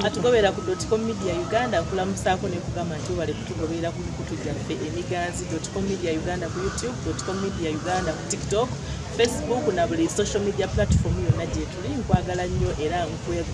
atugobera ku .com media Uganda nkulamusaako ne kugamba nti obale kutugobera ku mikutu gyaffe emiganzi .com media Uganda ku YouTube .com media Uganda ku TikTok Facebook na buli social media platform yonna gye tuli nkwagala nnyo era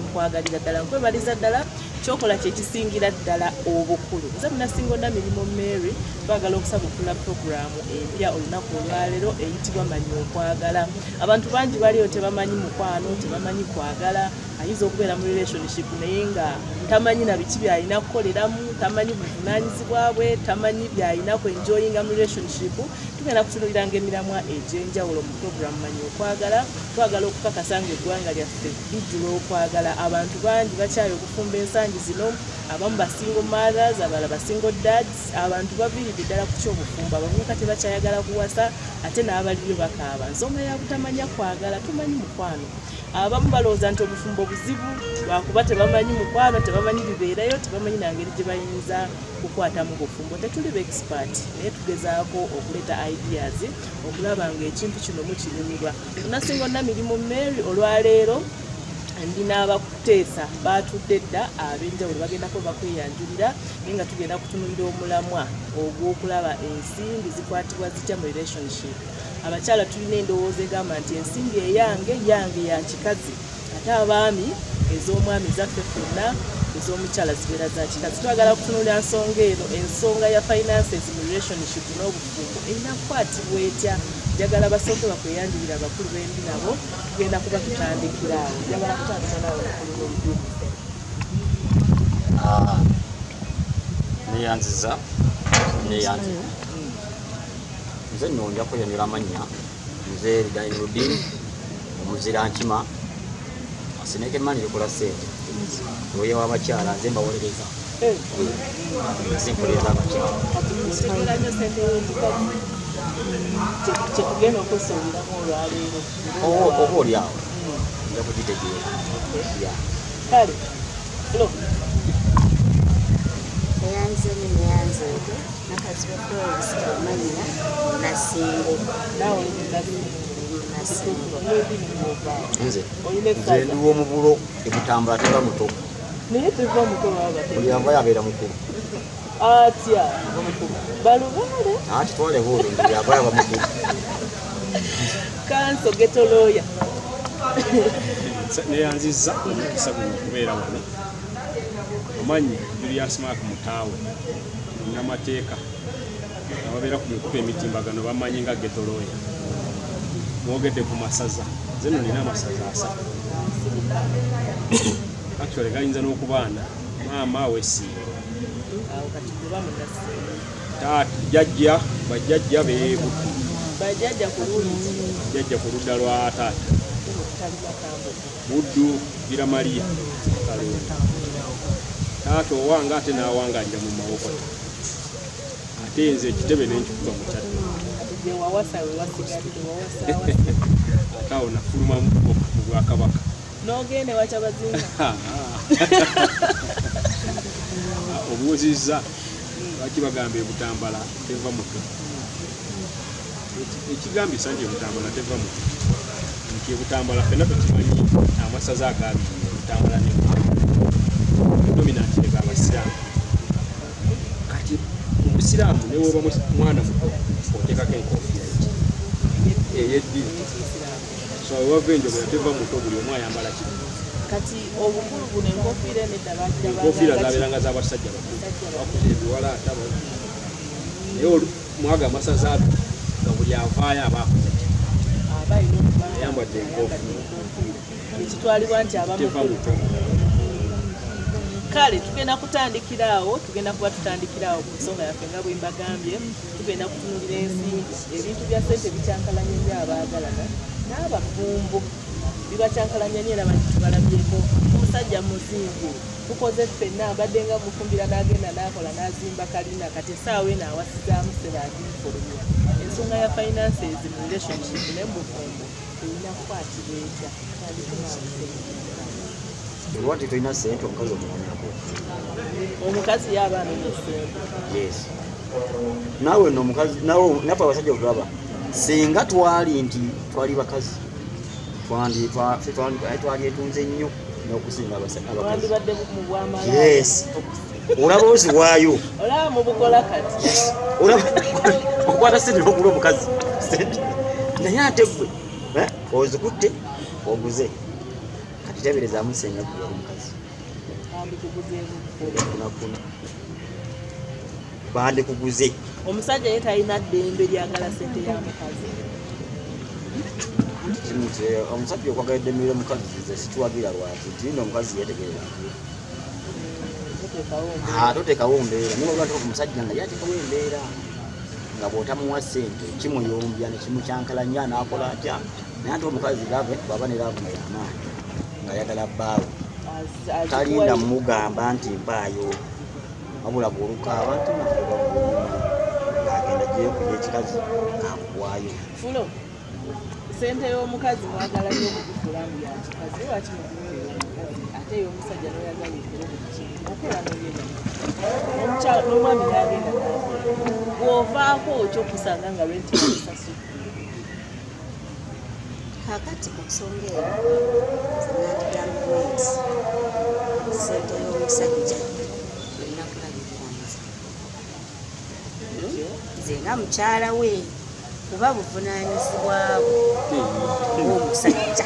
nkwagalira ddala nkwebaliza ddala kyokola kyekisingira ddala obukulu nze munasingo na Mirimo Mary twagala okusabukula programu empya olunaku olwaleero eyitibwa manyi okwagala abantu bangi baliyo tebamanyi mukwano tebamanyi kwagala ayinza okubeera mu relationship naye nga tamanyi na biki byalina kukoleramu tamanyi buvunaanyizibwa bwe tamanyi byalina kwenjoyinga mu relationship tugenda kutunuliranga emiramwa egy'enjawulo mu programu manyi okwagala twagala okukakasa nga eggwanga lyaffe lijjula okwagala abantu bangi bakyayo okufumba ensangi zino abamu basingle mothers abalala basingle dads abantu baviiridde ddala ku kyobufumbo abavubuka tebakyayagala kuwasa ate n'abaliyo bakaaba nsonga ya butamanya kwagala tumanyi mukwano abamu balowooza nti obufumbo buzibu lwakuba tebamanyi mukwano tebamanyi bibeerayo tebamanyi nangeri gye bayinza kukwatamu bufumbo tetuli ba expert naye tugezaako okuleeta ideas okulaba nga ekintu kino mukinyumirwa tunasinga na Mirimo Mary olwaleero ndina abakuteesa batudde dda ab'enjawulo bagendako bakweyanjulira naye nga tugenda kutunulira omulamwa ogw'okulaba ensimbi zikwatibwa zitya mu relationship abakyala tulina endowooza egamba nti ensimbi yange ya kikazi ate abaami ez'omwami zaffe ffenna ez'omukyala zibeera za kikazi twagala kutunulira nsonga eno ensonga ya finances mu relationship n'obufumbo erina kukwatibwa etya njagala basooke bakweyanjulira abakulu b'embi nabo tugenda kuba tutandikira awo njagala kutandika nawe bakulu b'olujulizi neyanziza nze nno nja kweyanjula amannya nze Ridayirudin omuzira nkima Sineke mani likola ssente oyo w'abakyala nze mbawolereza nze nkolereza abakyala kyetugenda okwesoboleramu olwaleero oba oli awo nja kugitegeera kale neyanze nakaziba Florence Kamanya nasingo nawe nze ndiwo mu bulo ebutambula teba muto naye teva muto baba buli ava yabeera mukulu atya balubale ati twale bulo ndi ava yaba mukulu kanso getoloya neyanziza omukisa guno okubeera wano omanyi Julius Mark Mutaawe n'amateeka ababeera ku mikutu emitimbagano bamanyi nga getoloya mwogedde ku masaza nze nno nina amasaza asatu actually gayinza n'okubaana maama wesiibo taata jjajja bajjajja beebuddu jjajja ku ludda lwa taata buddu Biramaliya Kalunga taata owange ate n'awanganja mu mawoko ate nze ekitebe n'enkikuba mu kyadde ate awo nafulumamu mu Bwakabaka n'ogende wacha bazinga obuuzizza lwaki bagamba ebutambala teva muto ekigambisa nti ebutambala teva muto nti ebutambala ffenna tukimanyi amasaza agabi ebutambala dominanti ega abasiraamu kati mu busiraamu newoba mwana muto oteekako enkofiira ey'eddiini so wava enjogera teva muto buli omu ayambala kino kati obukulu buno enkofiira enkofiira zabeeranga z'abasajja bakuza ebiwala ataba naye mwaga amasaza ago nga buli avaayo aba akoze ayambadde enkofiira ekitwalibwa nti teva muto kale tugenda kutandikiraawo tugenda kuba tutandikiraawo ku nsonga yaffe nga bwe mbagambye tugenda kutunulira ensimbi ebintu bya ssente bikyankalanya nnyo abaagalana n'abafumbo bibakyankalanya nnyo era bangi tubalabyeko omusajja muzingu tukoze ffenna abadde nga mufumbira n'agenda n'akola n'azimba kalina kati essaawa eno awasizaamu sebaagifulumya ensonga ya finances mu relationship ne mu bufumbo erina kukwatibwa etya lwati tolina ssente omukazi omuwanyako omukazi y'abaana n'essente yes naawe no omukazi naffe abasajja bwetulaba singa twali nti twali bakazi twali etunze nnyo n'okusinga abakazi. wandibadde mu bwamala. Yes. Olaba oziwaayo. Olaba mu bukola kati. Olaba okwata sente n'okugula omukazi. Naye ate gwe ozikutte oguze. Kati teberezaamu senga gwe omukazi. Bandikuguze. Omusajja ye talina ddembe lyagala sente ya mukazi. Omusajja okwagala eddembe ly'omukazi situwagira lwaki nti nno omukazi yetegerera. Toteekawo mbeera naye olwatuka ku musajja nga yateekawo embeera nga bw'otamuwa ssente kimuyombya ne kimukyankalanya n'akola atya naye ate omukazi lave bw'aba ne laavu nga y'amaanyi ng'ayagala bbaawe talinda mugamba nti mpaayo wabula bw'olukaaba nti ng'agenda gyeyo kuya ekikazi akuwaayo. Fulo sente y'omukazi mwagala nnyo okugifuula mu ya kikazi lwaki mugifuula omukazi ate ey'omusajja n'oyagala ekole buli kintu okola n'oyenda n'omwami n'agenda bw'ovaako okyokusanga nga lwenti yasasula. Kakati ku nsonga eyo gavumenti sente y'omusajja erina kulabirira nze nga mukyala we kuba buvunaanyizibwa bw'omusajja.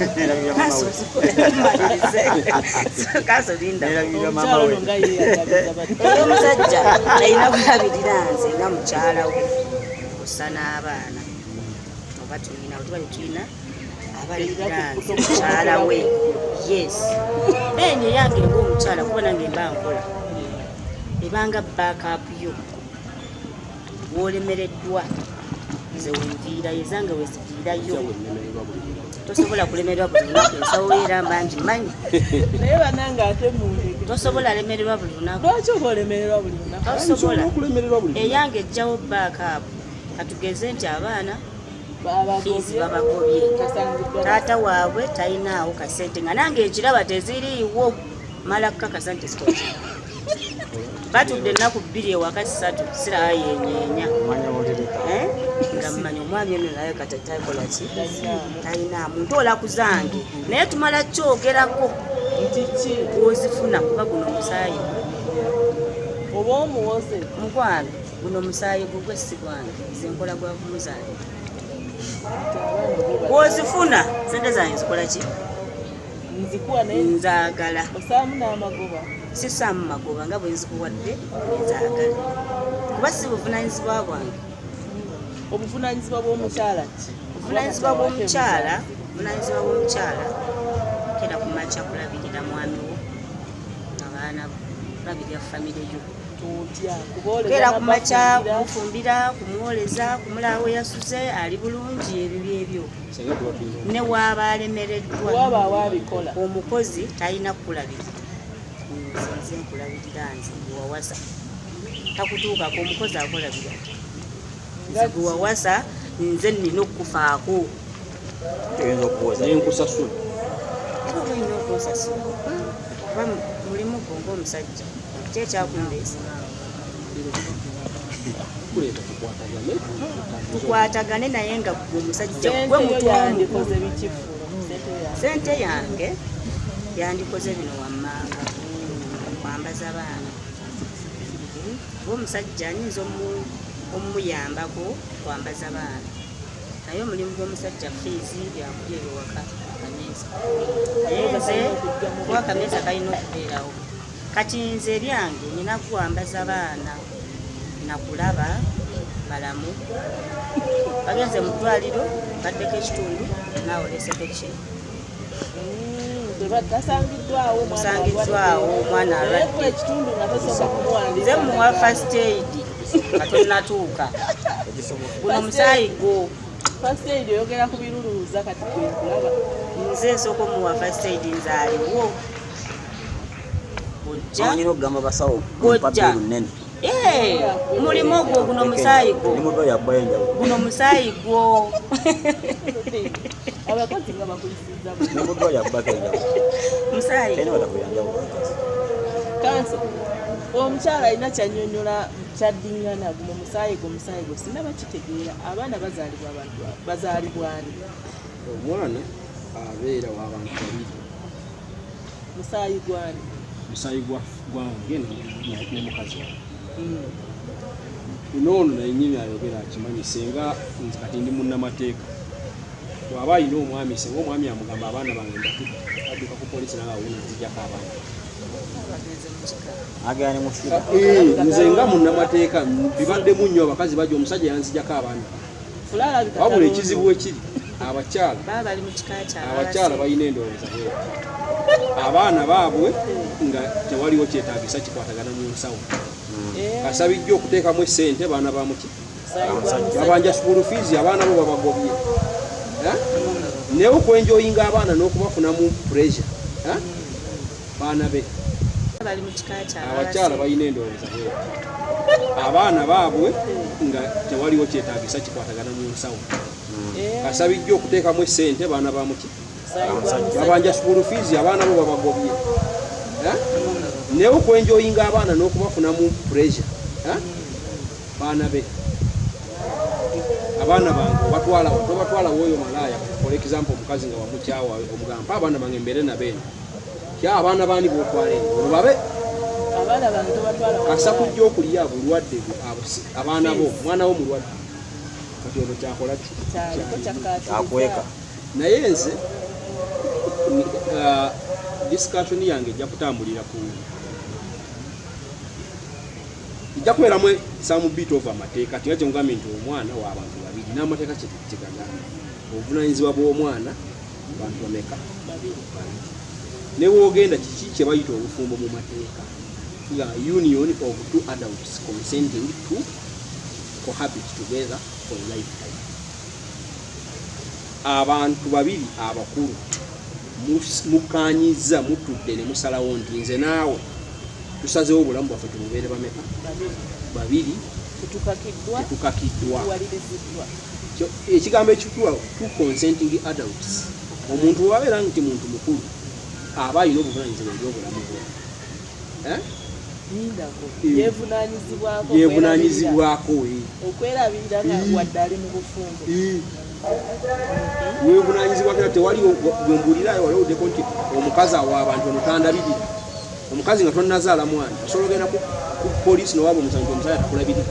Ey'omusajja alina kulabirira nze nga mukyala we kussa n'abaana oba tulina otubali tulina abalabirira nze mukyala we. Yes eni eyange ng'omukyala kuba nange mba nkola ebanga backup yo w'olemereddwa nze wenviirayo ezange weziviirayo tosobola kulemererwa buli lunaku ensawo eramba nti manyi naye banange ate mundeke tosobola lemererwa buli lunaku. lwaki oba olemererwa buli lunaku? Tosobola eyange ejjawo backup katugeze nti abaana fiizi babagobye taata waabwe talinaawo kasente nga nange ekiraba teziriiwo mala kukakasa nti sikoti batudde ennaku 2 ewaka 3 siraba yenyeenya nga mmanya omwami ono naye katatakola ki talinaamu ntoola ku zange naye tumala kyogerako nti ki wozifuna kuba guno omusaayi oba omuwoze mukwano guno omusaayi gugwe si gwange nze nkola gwa kumuzaali wozifuna sente zange zikola ki nzikuwa naye nzaagala osaamu n'amagoba sisaamu magoba nga bwe nzikuwadde nzaagala kuba si buvunaanyizibwa bwange. obuvunaanyizibwa bw'omukyala ki? obuvunaanyizibwa bw'omukyala kera ku makya kulabirira mwami wo abaana bo kulabirira famire yo kera ku makya kumufumbira kumwoleza kumulaawo yasuze ali bulungi ebibyo ebyo ne waaba alemereddwa wabaawo abikola omukozi talina kukulabirira nze nkulabirira nze wawasa takutuukako omukozi akolabira nze wawasa nze nina okufaako nenkusasula era olina okunsasula kuba mulimu gwo ng'omusajja kyekyakundeesa tukwatagane naye nga gwe omusajja gwe yandikoze bikifu sente yange yandikoze bino wammanga kwambaza baana omusajja nyinza omuyambako kwambaza baana naye omulimu gw'omusajja fiizi byakulya ebiwaka akameza naye nze kuba akameza kalina okubeerawo kati nze ebyange nina kuwambaza baana nakulaba balamu bagenze mu ddwaliro baddeko ekitundu naawe oleseko ki musangiddwawo omwana alwadde nze muwa first aid nga tonnatuuka guno omusaayi gwo first aid oyogera ku biruluuza kati kwenkulaba nze nsooka omuwa first aid nzaaliwo Anyina okugamba basawo bojja mulimu ogwo guno omusaayi gwo guno omusaayi gwo abakozi nga bakulisiza musaayi kanso omukyala alina kyanyonyola kyaddingana guno omusaayi gwo sinna bakitegeera abaana bazaalibwani omwana abeera w'abantu babiri musaayi gwani musaayi gwange ne mukazi noono naye nyini ayogera akimanyi singa nze kati ndi munnamateeka bw'aba ayina omwami singa omwami amugamba abaana bange mbatudde adduka ku poliisi naga wuuna nzijjako abaana nze nga munnamateeka bibaddemu nnyo abakazi bajja omusajja yanzijjako abaana wabula ekizibu ekiri abakyala balina endowooza abaana baabwe nga tewaliwo kyetaagisa kikwatagana mu nsawo kasabijja okuteekamu essente baana bamuki babanja school fees abaana bo babagobye naye okwenjoyinga abaana n'okubafunamu pressure baana be abakyala balina endowooza abaana baabwe nga tewaliwo kyetaagisa kikwatagana mu nsawo kasabijja okuteekamu essente baana bamuki babanja school fees abaana bo babagobye naye okwenjoyinga abaana n'okubafunamu pressure baana be abaana bange tobatwala woyo malaaya for example omukazi nga wamukyawa omugamba abaana bange mbeere nabeeno kya abaana bandi botwale olubabe kasa kujja okulya bulwadde abaana bo mwana wo mulwadde kati olwo kyakola kyakweka naye nze discussion yange ejja kutambulira ku ejja kubeeramu some bit of amateeka tinga kyengambye nti omwana w'abantu babiri n'amateeka kyekigagamba obuvunanyizibwa bw'omwana bantu bameka ne woogenda kiki kye bayita obufumbo mu mateeka nga union of two adults consenting to cohabit together for lifetime abantu babiri abakulu mukanyiza mutudde ne musalawo nti nze naawe tusazeewo obulamu bwaffe tumubeere bameka babiri tetukakiddwa ekigambo ekituwa two consenting adults omuntu bwabeera nti muntu mukulu aba alina obuvunanyizibwa eryobulamu bwe yevunanyizibwako okwerabirira wadde ali mu bufumbo wevunanyizibwako era tewali gwembulirayo waliwuddeko nti omukazi awa abantu omutandabirira omukazi nga tonnazaala mwana osobola ogenda ku poliisi nowaaba omusango omusaya takulabirira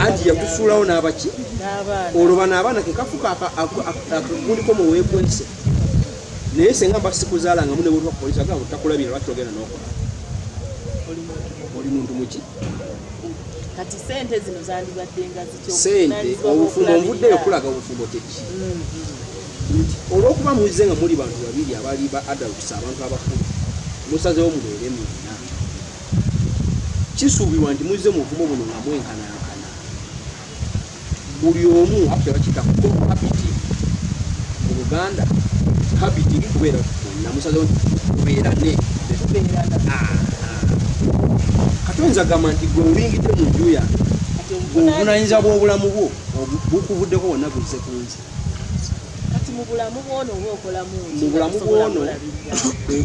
anti yakusuulawo n'abaki olwo bano abaana kekafuka akagundiko muweekwese naye senga mba sikuzaalangamu ne bwetwa ku poliisi agamba takulabirira lwaki ogenda n'okola oli muntu muki kati sente zino zandibaddenga sente obufumbo omuvuddeyo kulaga obufumbo kyeki olw'okuba muzize nga muli bantu babiri abali ba adults abantu abakulu musazeewo mubeere mwena kisuubirwa nti muzize mu bufumo buno nga mwenkanankana buli omu bakiyita cohabiti mu Buganda habiti kubeera na musazeewo kubeerane katonza gamba nti gwe olingidde mu nju yange obuvunanyizibwa bw'obulamu bwo bukuvuddeko wonna buzze ku nze mu bulamu bwono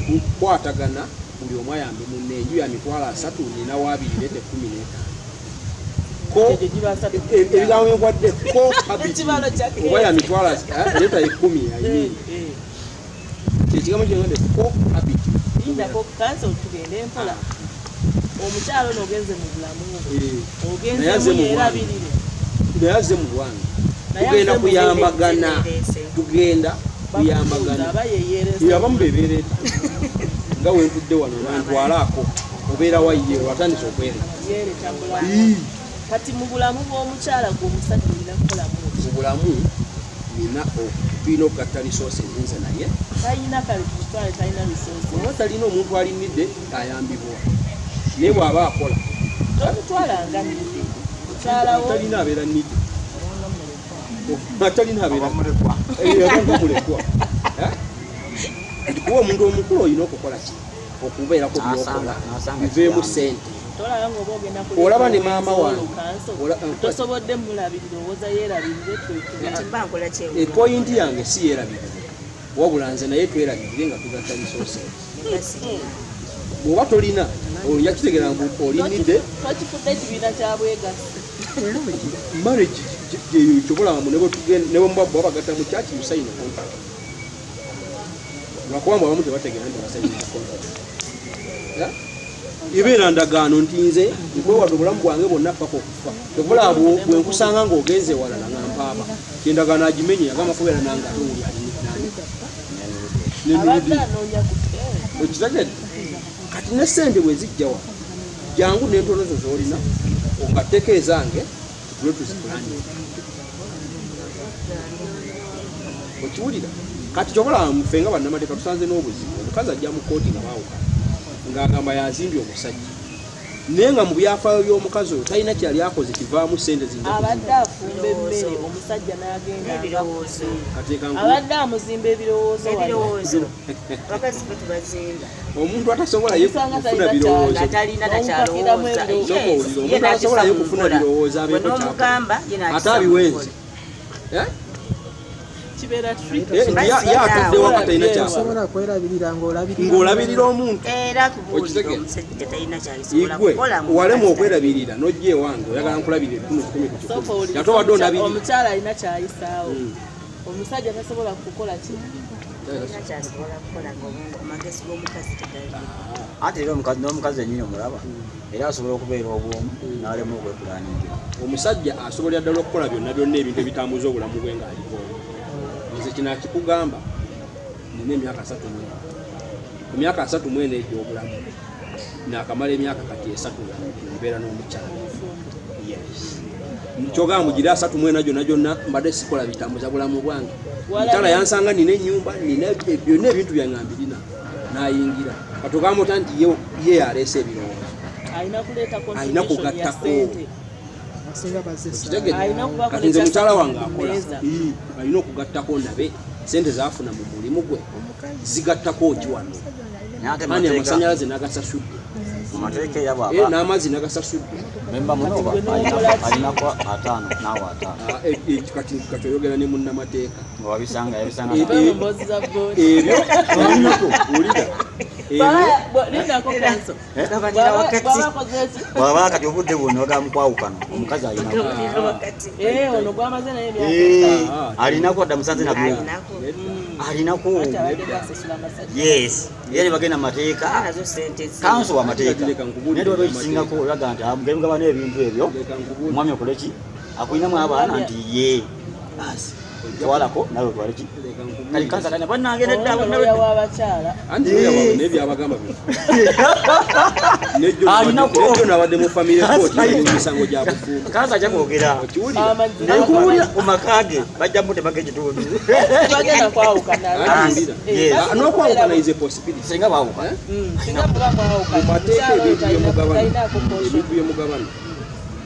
kukwatagana buli omu ayambe munne enju ya 3,000 nina wa 215 ebigambo byobwadde ko oba ya 10,000 leta 10 kyekigambo kyengende ko habit tugende empola omukyalo n'ogenze mu bulamu ogenze yerabirire nayaze mu bwange tugenda kuyambagana abamu bebeereta nga wentudde wano nantwalaako obeera waye watandise okwere kati mu bulamu bw'omukyala gw'omusajja olina kukolamu mu bulamu tulina okugatta resources nze naye talina kale tutwale talina resources oba talina omuntu alinidde ayambibwa naye bw'aba akola tomutwalanga nidde mukyalawo talina abeera nidde atalina abeera mulekwa nti kuba omuntu omukulu olina okukola ki okubeerako byokola biveemu sente olaba ne maama wange tosobodde mulabirira owoza yerabirire epoyinti yange si yerabirire wabula nze naye twerabirire nga tugatta resources bw'oba tolina olya kitegeera ngu olinidde tokifudde ekibiina kya bwegassi marriage kyobulamu ne bwe mubabagatta mu kyaki musayina contract lwakuba abamu tebategeera nti basanyuza ibeera ndagaano nti nze nkwewadde obulamu bwange bwonna paka okufa tebula bwe nkusanga ng'ogenze walala nga mpaaba kyendagaano agimenye yagamba kubeera nange ate oli okitegedde kati ne ssente bwe zijjawa jangu n'entonozo z'olina ongatteko ezange tule tuzipulani okiwulira kati kyobola mufe nga bannamateeka tusanze n'obuzibu omukazi ajja mu kooti nga baawukana ng'agamba yazimbye omusajja naye nga mu byafaayo by'omukazi oyo talina kyali akoze kivaamu ssente abadde afumba emmere omusajja n'agenda abadde amuzimba ebirowoozo omuntu atasobolayo kufuna birowoozo omuntu atasobolayo kufuna birowoozo abeeko kyakoma ate abiwenze yatudde wakati alina kyasobola ng'olabirira omuntu igwe walema okwerabirira n'ojja ewange oyagala nkulabirira 10 ate obadde ondabirira omukyala alina kyayisaawo omusajja tasobola kukola ki ate era n'omukazi ennyini omulaba era asobola okubeera obwomu n'alema okwepulaningira omusajja asobolera ddala okukola byonna byonna ebintu ebitambuza obulamu bwe ng'aliko nze kino akikugamba nina emyaka 3 mu myaka 3 mwene egy'obulamu naakamala emyaka kati 3 mbeera n'omukyala kyogamba mugira 3 mwena gyonna mbadde sikola bitambuza bulamu bwange omukyala yansanga nina ennyumba nina byonna ebintu byange birina n'ayingira katugamba ota nti ye yaleese ebirowoozo alina kugattako kati nze mukyala wange akola alina okugattako nabe sente zafuna mu mulimu gwe zigattako ki wano ani amasanyalaze nagasasudde n'amazzi nagasasudde kati oyogera ne munnamateeka ebyo wulira bwaba kati obudde buno ogamukwawukana omukazi alinako dda musanze alinako yes yali bagenda mateeka kanso wa mateeka naye waliwo ekisingako olaga nti mugabana ebintu ebyo omwami okoleki akulinamu abaana nti ye basi twalako nawe otwaleki kali kansa kana bannange w'abakyala nebyabagamba nejo nabadde mu family court emisango gya bufuuka kansa ajja kwogera okiwulira ku makage bajja mutebaka ekitundu bagenda kwawukana n'okwawukana is a possibility singa baawukana mumateeka ebintu byemugabana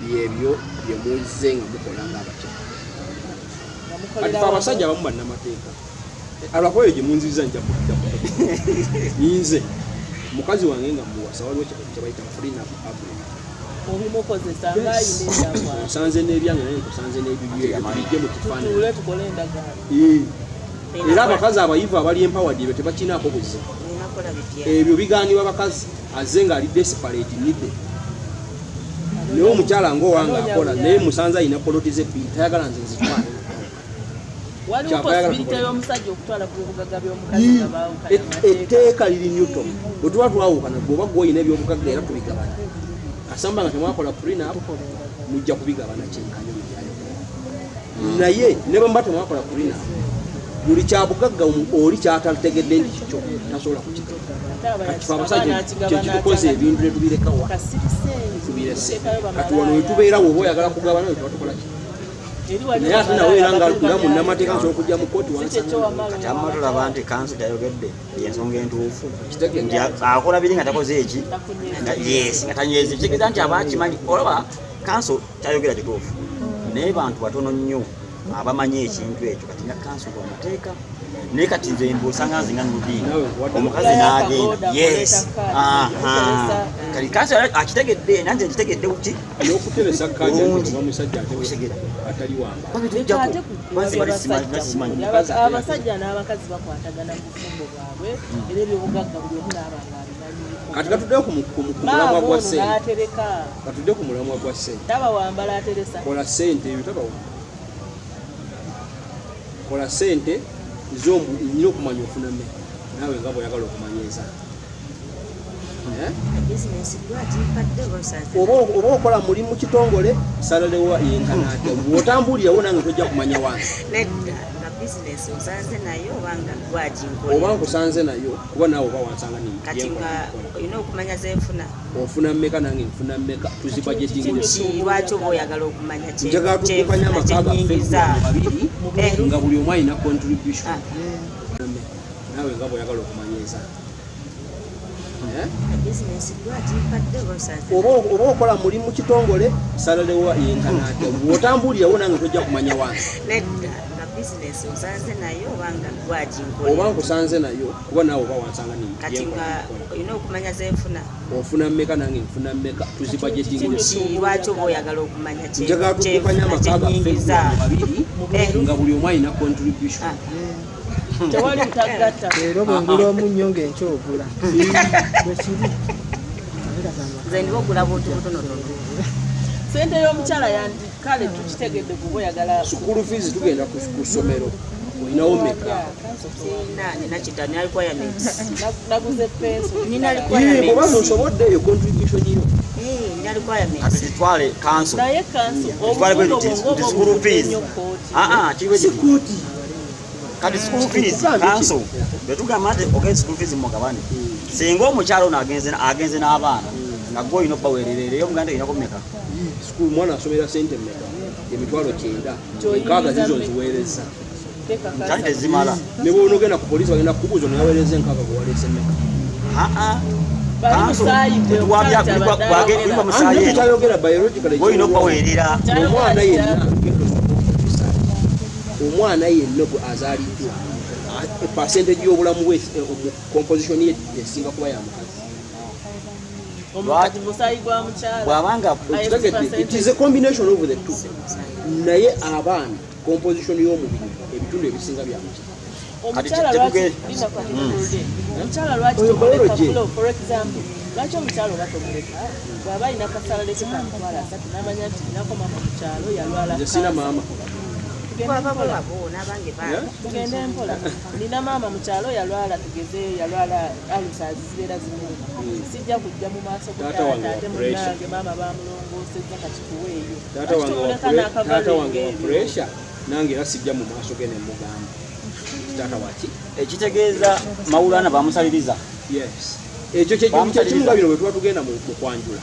byebyo byemuzze nga mukola ng'abakyala kati fe abasajja abamu bannamateeka alwakoyo gye munziriza nja nze mukazi wange nga muwasa waliwo kyebayita free nsanze n'ebyange naye nkusanze n'ebibyo bijje mu kifaananyi era abakazi abayivu abali empawadi ebyo tebakinaako buzibu ebyo bigaanibwa abakazi azze ng'ali desperate nide naye omukyala ng'owange akola naye musanze alina poloti z'ebbiri tayagala nze nzitwale waliwo possibility y'omusajja okutwala ku bugagga by'omukazi nga baawukana etteeka liri newton bwe tuba twawukana gweoba gw'olina ebyobugagga era tubigabana kasamba nga temwakola prenup mujja kubigabana kyenkanya naye ne bwe muba temwakola prenup buli kyabugagga oli kyatategedde nti kikyo tasobola kukigaba kati fe abasajja kyekitukoze ebintu ne tubirekawa tubirese kati wano wetubeera woba oyagala kugabana we tuba tukola ki naye ate nawe era nga munnamateeka nsobola okujja mu kooti kati amma tulaba nti kanso gyayogedde yensonga entuufu nti akola biri nga takoze eki yes nga tanywezi kitegeeza nti abakimanyi olaba kanso kyayogera kituufu naye bantu batono nnyo abamanyi ekintu ekyo kati nga kanso lwa mateeka naye kati nze mbusanga nzinga nudiini omukazi n'agenda yes kati kanso akitegedde nanze nkitegedde ki n'okuteresa kajjamusajja atali abasajja n'abakazi bakwatagana mu bufumbo bwabwe era ebyobugagga buli omu n'abanga abimanyi kati katuddeyo ku mulamwa gwa ssente n'atereka katuddeyo ku mulamwa gwa ssente tabawambala ateresa kola ssente ebyo tabawamba kola ssente nyina okumanya ofuna mmere nawe nga bw'oyagala okumanyiza oba okola mulimu kitongole salalewa yenkana atya bw'otambulirawo nange tojja kumanya wansi oba nkusanze nayo kuba naawe oba wansanga ofuna mmeka nange nfuna mmeka lwaki oba oyagala okumanya njagala tukukanya amaka gaffe babiri nga buli omu alina contribution nawe nga bw'oyagala okumanyiza oba okola mulimu kitongole salalewa yenkana atya bw'otambulirawo nange tojja kumanya wansi oba nkusanze nayo kuba naawe oba wansanga ofuna mmeka nange nfuna mmeka lwaki oba oyagala okumanya njagala tukukanya amaka gaffe babiri nga buli omu alina contribution tewali mutagatta era bwengula omunnyo ng'enkyogula bwekiri nze ndibogula butonotono sente y'omukyala yandi kale tukitegedde kuba oyagala sukulu fees tugenda ku ssomero olinawo meka nina kitani requirements naguze penso oba nosobodde eyo contribution yo nina requirements tutwale kanso naye kanso school fees sikuti kati school fees kanso betugamba nti ogenda school fees mugabane singa omukyalo ono agenze n'abaana nga gwe olina okubaweerera eyo muganda olina kumeka school mwana asomera sente mmeka emitwalo 9 enkaaga zizo nziweereza kati tezimala ne bw'onogenda ku poliisi bagenda kukubuuza onaweereza enkaaga gwe waleese mmeka kyayogera biologically olina okubaweerera omwana yenna azaaliddwa percentage y'obulamu bwe composition ye esinga kuba y'amukazi omukazi musayi gwa mukyala bw'abanga it is a combination of the two naye abaana composition y'omubiri ebitundu ebisinga omukyala lwaki for example lwaki omukyala oba tomuleka bw'aba alina kasalale ke kamutwala 3 n'amanya nti nakoma mu kyalo yalwala sina maama tugende mpola nina maama mukyalo yalwala tugezeyo yalwala alusa zibeera zinene sijja kujja mu maaso ate munange maama bamulongoosezza kakikuweeyo taata wange wa pressure nange era sijja mu maaso ge nemugamba taata waki ekitegeeza mawulana bamusaliriza yes ekyo kyekimuga bino bwe tuba tugenda mu kwanjula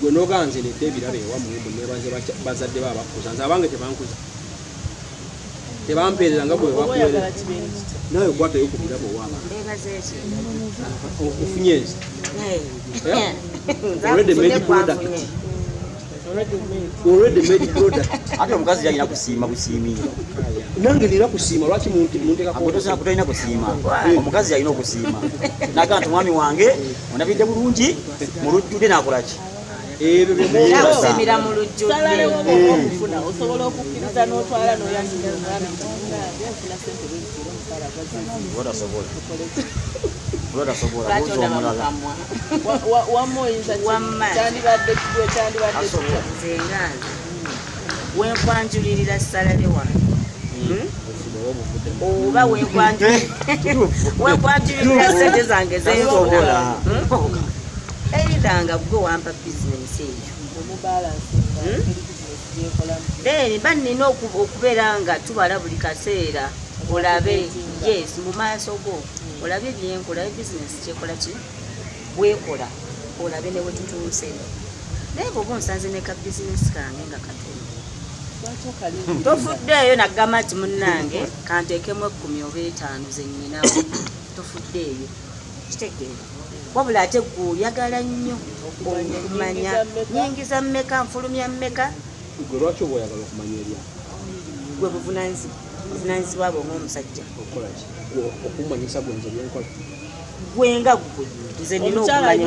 gwe noganze nedde ebirabo ewamwe nebaze bazadde baba bakuza nze abange tebankuza tebampeerera nga bwe bakuweerera nawe kwatayo ku birabo owaaba ofunye enzi already made product ate omukazi yalina kusiima busiimiiro nange nina kusiima lwaki muntekakutosina kutolina kusiima omukazi yalina okusiima naga nti mwami wange onabidde bulungi mu lujjudde nakolaki ebyo byosemera mu lujjudde okufuna osobola okukkiriza n'otwala n'oyandika omwami nfuna sente bwezitira omukyala olwatasobola wamma oyinza kyandibadde kigwe kyandibadde zengazi wenkwanjulirira salale wange oba wenkwanjulirira sente zange zeyobona eridanga gwe wampa bizinesi eyo mba nina okubeera nga tubala buli kaseera olabe yes mu maaso go olabe byenkola bizinesi kyekola ki bwekola olabe ne wetutuuse naye bwoba onsanze ne ka bizinesi kange nga katono tofuddeeyo nagamba nti munnange kanteekemu 10 oba 5 zennyinawo tofuddeeyo kitegeera wabula ate guyagala nnyo okumanya nyingiza mmeka nfulumya mmeka gwe lwaki oba oyagala okumanya erya gwe buvunanyizibwa bwe ng'omusajja okumanyisa gwenze byenkola gwenga gwe nze nina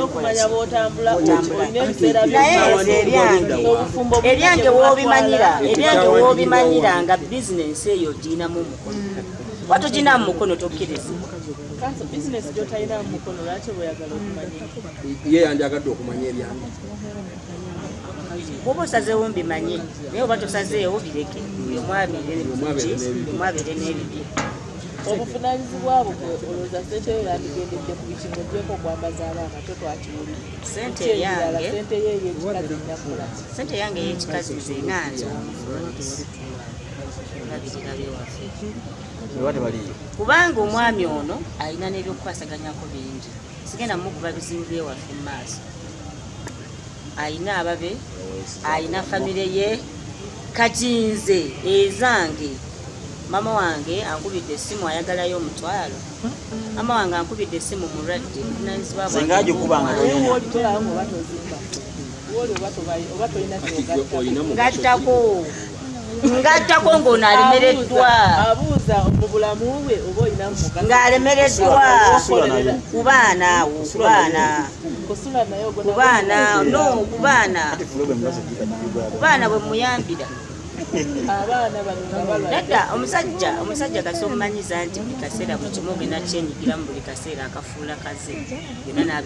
okumanya bwotambula eryange woobimanyira nga bizinensi eyo ogirinamu omukono watoginamu mukono tokkiriza bizinesi gyotalina mu mukono lwaki bweyagala okumanya ye yandyagadde okumanya ebyange bwoba osazeewo mbimanye naye oba tosazeewo bireke omwabeere n'ebibye obuvunaanyizibwa bwo olowooza ssente yo yandigendedde ku bikingo gyeko okwambaza abaana to twakiwulira sente yange ssente ye ey'ekikazi nyakola sente yange ey'ekikazi nze ŋŋanze olabirira byewaffe kubanga omwami ono alina n'ebyokukwasaganyako bingi sigenda mukuba bizibu byewaffe mu maaso alina ababe alina famire ye kati nze ezange mama wange ankubidde essimu ayagalayo omutwalo mama wange ankubidde essimu mulwadde ngattako ng'ono alemereddwa ng'alemereddwa ku baana bwe muyambira nedda omusajja kasi omumanyiza nti buli kaseera buli kimu ogenda kyenyigira mu buli kaseera akafuula kaze byonna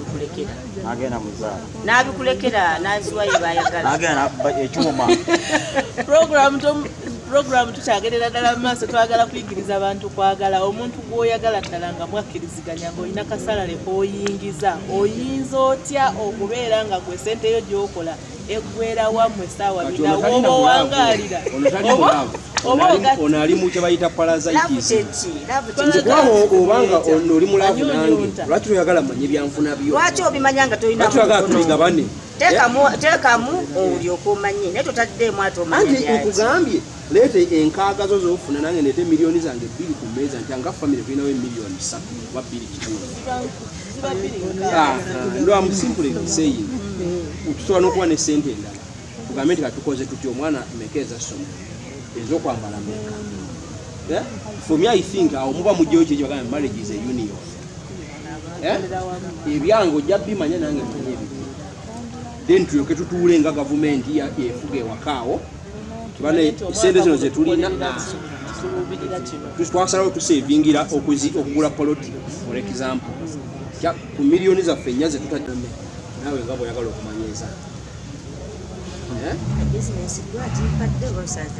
n'abikulekera n'aziwayo bayagala Program tukyagerera ddala mu maaso twagala kuyigiriza abantu kwagala omuntu gw'oyagala ddala nga mwakkiriziganya ng'olina kasalale k'oyingiza oyinza otya okubeera nga gwe sente yo gy'okola eggwera wammwe essaawa bina woba owangaalira ono ali mu kye bayita parasitobanga oli mulavu nange lwaki toyagala manye byanfuna byo lwaki obimanya nga toyinatoyagala tubigabane teekamu olyoka omanye naye totaddeemu ate anti nkugambye leeta enkaaga zo zofuna nange nete miliyoni zange 2 ku mmeeza nti anga famire tulinawo emiliyoni 3 oba 2 ndo amusimpule saying tusobola n'okuba ne sente endala tugambe nti katukoze tuti omwana mekeeza ssomero ezokwambala meka for me I think awo muba mujjeyo kyekyo bagambe marriage is a union ebyange ojja bimanya nange manye ebyo then tulyoke tutuule nga gavumenti efuga ewakaawo tubane sente zino zetulina twasalawo tusevingira okugula poloti for example ku miliyoni zaffe nnya zetutadome naawe nga bw'oyagala okumanyiza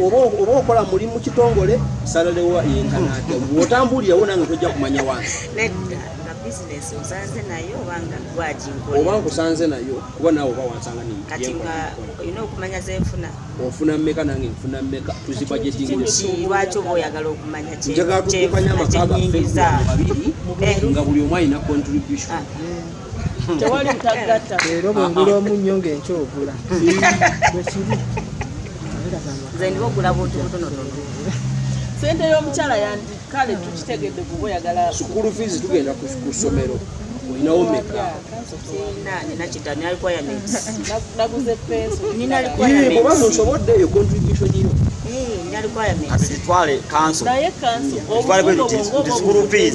oba okola mulimu kitongole salalewa yenkanate bw'otambulirawo nange tojja kumanya wansi oba nkusanze nayo kuba naawe oba wansanga ofuna mmeka nange nfuna mmeka tuzibajetingnjagala tukukanya amaka gaffe nga buli omu alina contribution tewali mutagatta era bwengula omunnyo ng'enkyovula bwekiri nze ndibogula buntu butonotono sente y'omukyala yandi kale tukitegedde kuba oyagala sukulu fees tugenda ku ssomero olinawo meka naguze peso oba nsobodde eyo contribution yo tutwale kanso naye kanso school fees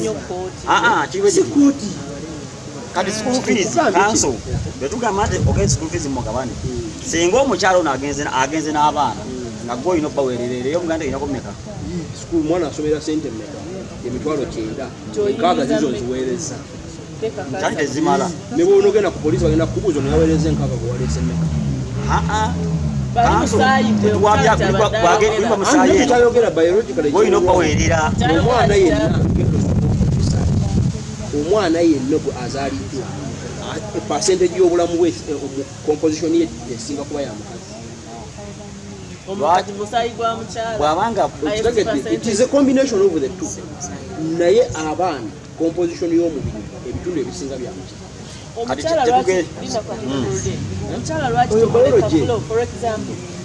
sikooti kati school fees kanso betugamba nti ogenda school fees mugabane singa omukyalo ono agenze n'abaana nga gwe olina okubaweerera eyo muganda olina kumeka school mwana asomera sente mmeka emitwalo 9 enkaaga zizo nziweereza kati tezimala ne bw'onogenda ku poliisi bagenda kukubuuza onaweereza enkaaga gwe waleese mmeka kyayogera biologically olina okubaweerera omwana yenna azaaliddwa percentage y'obulamu bwe composition ye esinga kuba yamukazi bwabanga it is a combination of the two naye abaana composition y'omubiri ebitundu ebisinga byamukazi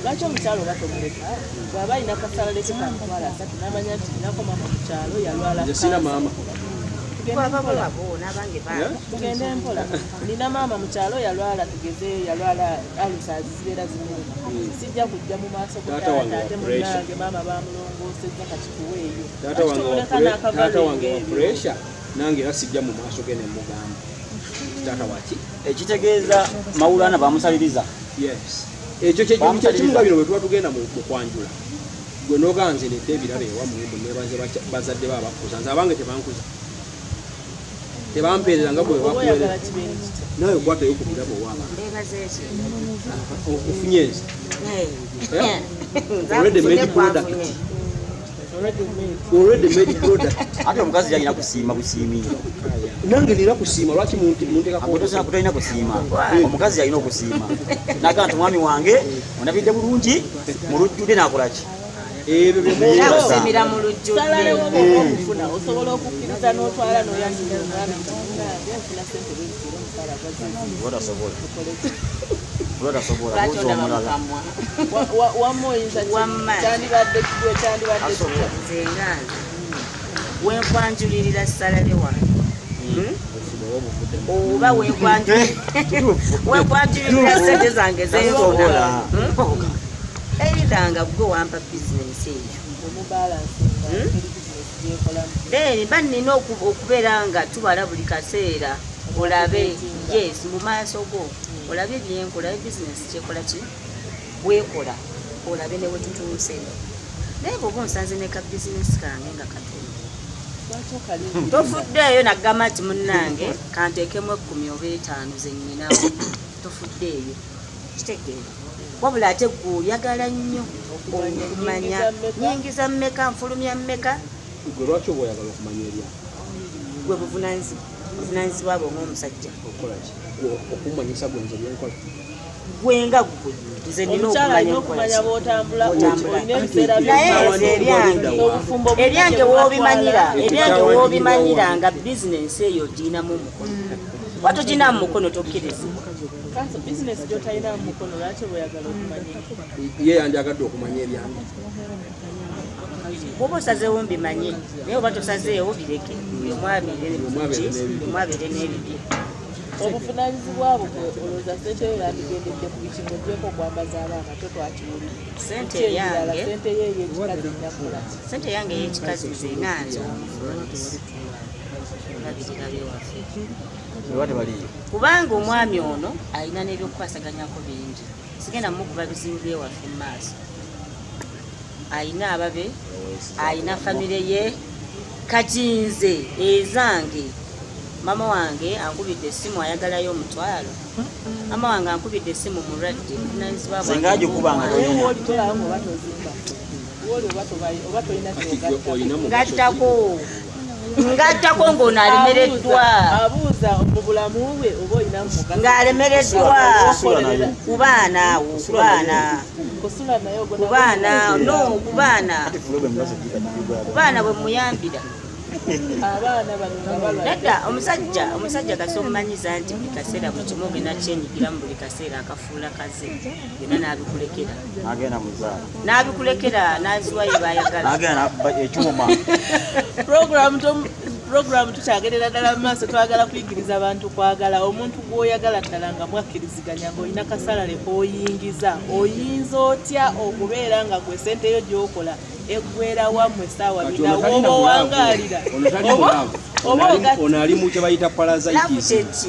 lwaki omukyalo batomuleka bw'aba alina kasalale ke kamutwala 3 n'amanya nti nakoma mu kyalo yalwala sina maama tugende mpola nina maama mu kyalo yalwala tugezeyo yalwala alusa zibeera zinene sijja kujja mu maaso ate munange maama bamulongoosezza katikuweeyo taata wange wa pressure nange era sijja mu maaso ge nemugamba taata waki ekitegeeza mawulana bamusaliriza yes ekyo kyekimunga bino bwe tuba tugenda mu kwanjula gwe noganze nedde ebirala ewamwe mwebaze bazadde baba bakuza nze abange tebankuza tebampeerera nga bwe bakuweerera nawe kwatayo ku birabo owaaba ofunye ensi already made product already made product. Ate omukazi yalina kusiima busiimiro. Nange nina kusiima lwaki muntekako Akutosana kutolina kusiima. Omukazi yalina okusiima. Naga nti mwami wange ondabidde bulungi mu lujjudde n'akola ki? Ebyo Nakusimira mu lujjudde. Salawo okufuna osobola okukkiriza n'otwala n'oyanjira omwami nge nfuna ssente bwezitira omusaala Botasobola. Botasobola. Buuza omulala. wamma oyinza kyandibadde kigwe kyandibadde Nze nganze wenkwanjulirira salale wange oba wenkwanjulirira ssente zange zeyobola eridanga gwe wampa bizinensi eyo then mba nina okubeera nga tubala buli kaseera olabe yes mu maaso go olabe byenkola bizinensi kyekola ki bwekola olabe ne wetutuuse naye bwoba onsanze ne ka bizinensi kange nga katono tofuddeeyo nagamba nti munnange kanteekemu 10 oba 5 zennyinawo tofuddeeyo kitegeera wabula ate gweoyagala nnyo okumanya nyingiza mmeka nfulumya mmeka gwe lwaki oba oyagala okumanya eryange gwe buvunanyizibwa bwe ng'omusajja okumanyisa gwenze byenkola gwenga gwe nze nina okumanya bw'otambula olina ebiseera naye ezo eryange woobimanyira nga bizinensi eyo ogirinamu omukono watoginamu mukono tokkiriza bizinesi gyotalina mu mukono lwaki bweyagala okumanya ye yandyagadde okumanya eryange bwoba osazeewo mbimanye naye oba tosazeewo bireke omwabeere n'ebibye obuvunanyizibwa bwo olowooza ssente yo yandigendedde ku bikingo gyeko okwambaza abaana to twakiwulira ssente yange ey'ekikazi nze nganze olabirira bewaffe kubanga omwami ono alina n'ebyokukwasaganyako bingi sigenda mukuba bizibu byewaffe mu maaso alina ababe alina famire ye kati nze ezange mama wange ankubidde essimu ayagalayo omutwalo mama wange ankubidde essimu mulwadde ngattako ng'ono alemereddwa ng'alemereddwa ku baana bwe muyambira nedda omusajja kasi omumanyiza nti buli kaseera buli kimu ogenda kyenyigira mu buli kaseera akafuula kaze byonna n'abikulekera n'aziwayo bayagala Program tukyagerera ddala mu maaso twagala kuyigiriza abantu kwagala omuntu gw'oyagala ddala nga mwakkiriziganya ng'olina kasalale k'oyingiza oyinza otya okubeera nga gwe ssente yo gy'okola eggwera wammwe essaawa bina oba owangaalira ono ali mu kye bayita parasitis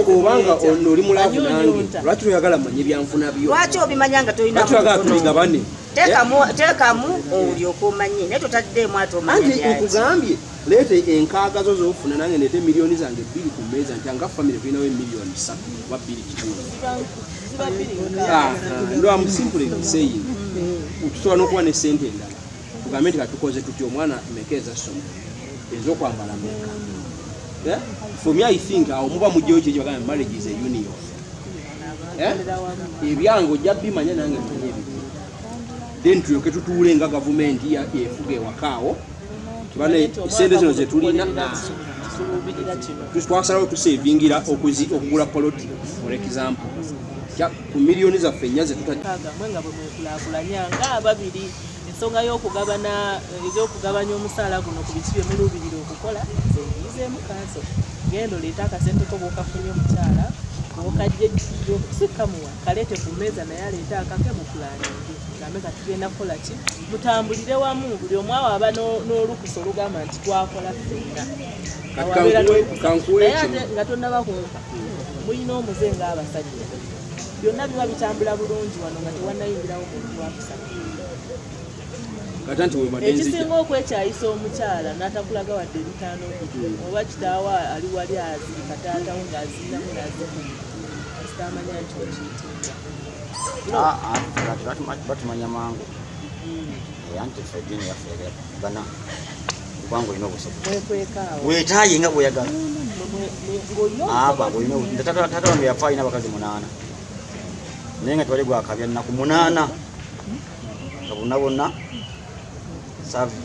obanga oli mulavu nange lwaki toyagala manye byanfuna byo lwaki obimanya nga toyagala tubigabane teekamu olyoka omanye naye totaddeemu ate omanye nkugambye leeta enkaaga zo zofuna nange nete miliyoni zange 2 ku mmeeza nti anga famire tulinawo miliyoni 3 oba 2 ndo amusimpule saying tusobola n'okuba ne ssente endala tugambe nti katukoze tuti omwana mekeeza ssomero ez'okwambala meka for me I think awo muba mujjayo kyekyo bagambe marriage is a union ebyange ojja bimanya nange manye ebyo then tulyoke tutuule nga gavumenti efuga ewakaawo tubane ssente zino zetulina twasalawo tusevingira okugula poloti for example ku miliyoni zaffe nnya zetutmwe nga bwe mwekulaakulanya ng'ababiri ensonga y'okugabanya omusaala guno ku biki bye muluubirira okukola zenyizeemu kanso genda oleeta akasenteko bw'okafunye omukyala okajje sikamuwa kaleete ku mmeeza naye aleeta akake mu pulaningi gambe katugenda kukola ki mutambulire wamu buli omu awo aba n'olukusa olugamba nti twakola ffenna naye ate nga tonnaba kumpa mulina omuze ng'abasajja byonna biba bitambula bulungi wano nga tewannayingirawo muntu wakusatu ekisinga okwekyayisa omukyala n'atakulaga wadde ebitaano oba kitaawa ali wali azirika taatawo ng'azinamu nazimu asitamanya nti okiyitibwa batumanya mangu Anti Fredini yafere bana kwangu ino busobozi Mwekwekaawo. wetaaye nga bweyagala aba Ngoyo. bwino tata wange yafa alina abakazi 8 naye nga twali gwakabya nnaku 8 nga bonna savi